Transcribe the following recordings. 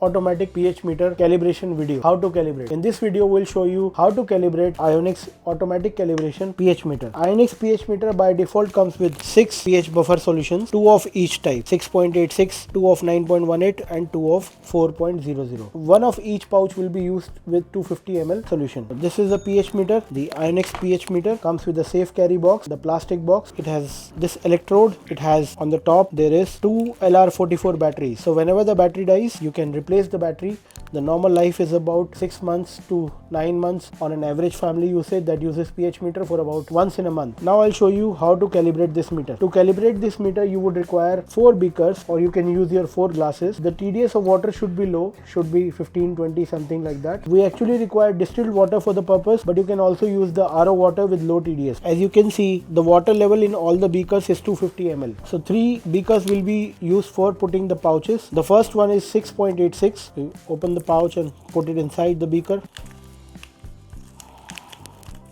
automatic pH meter calibration video. How to calibrate. In this video we'll show you how to calibrate Ionix automatic calibration pH meter. Ionix pH meter by default comes with 6 pH buffer solutions, 2 of each type, 6.86, 2 of 9.18 and 2 of 4.00. One of each pouch will be used with 250 ml solution. This is a pH meter. The Ionix pH meter comes with a safe carry box, the plastic box. It has this electrode. It has on the top there is 2 LR44 batteries. So whenever the battery dies, you can replace the battery. The normal life is about 6 months to 9 months on an average family usage that uses pH meter for about once in a month. Now I'll show you how to calibrate this meter. To calibrate this meter, you would require 4 beakers, or you can use your 4 glasses. The TDS of water should be low, should be 15, 20, something like that. We actually require distilled water for the purpose, but you can also use the RO water with low TDS. As you can see, the water level in all the beakers is 250 ml. So 3 beakers will be used for putting the pouches. The first one is 6.86. You open the pouch and put it inside the beaker.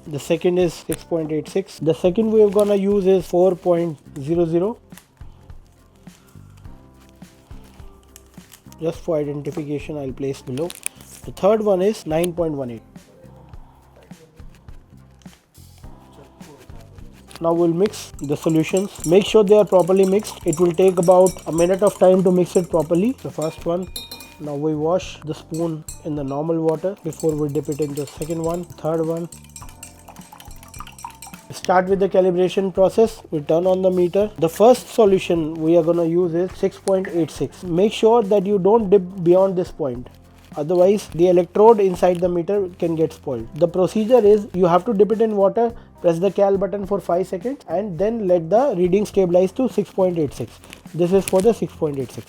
The second is 6.86. The second we are gonna use is 4.00. Just for identification, I'll place below. The third one is 9.18. Now we'll mix the solutions. Make sure they are properly mixed. It will take about a minute of time to mix it properly. The first one. Now we wash the spoon in the normal water before we dip it in the second one, third one. Start with the calibration process. We turn on the meter. The first solution we are going to use is 6.86. Make sure that you don't dip beyond this point. Otherwise, the electrode inside the meter can get spoiled. The procedure is you have to dip it in water, press the cal button for 5 seconds and then let the reading stabilize to 6.86. This is for the 6.86.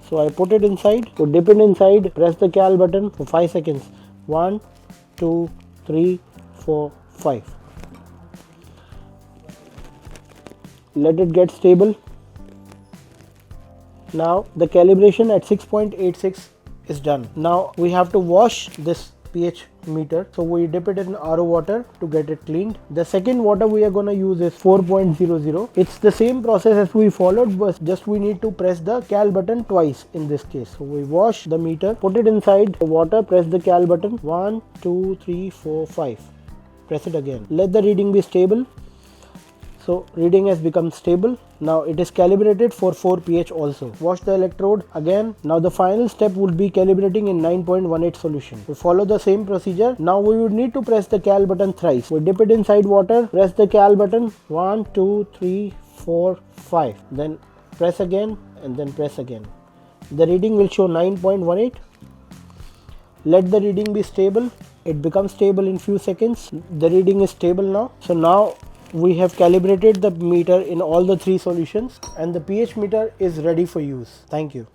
So I put it inside, to dip it inside, press the cal button for 5 seconds. 1, 2, 3, 4, 5. Let it get stable. Now the calibration at 6.86 is done. Now we have to wash this pH meter. So we dip it in RO water to get it cleaned. The second water we are going to use is 4.00. It's the same process as we followed, but just we need to press the cal button twice in this case. So we wash the meter, put it inside the water, press the cal button. 1, 2, 3, 4, 5. Press it again. Let the reading be stable. So reading has become stable. Now it is calibrated for 4 pH also. Wash the electrode again. Now the final step would be calibrating in 9.18 solution. We follow the same procedure. Now we would need to press the cal button thrice. We dip it inside water, press the cal button. 1, 2, 3, 4, 5. Then press again and then press again. The reading will show 9.18. Let the reading be stable. It becomes stable in few seconds. The reading is stable now. So now we have calibrated the meter in all the 3 solutions and the pH meter is ready for use. Thank you.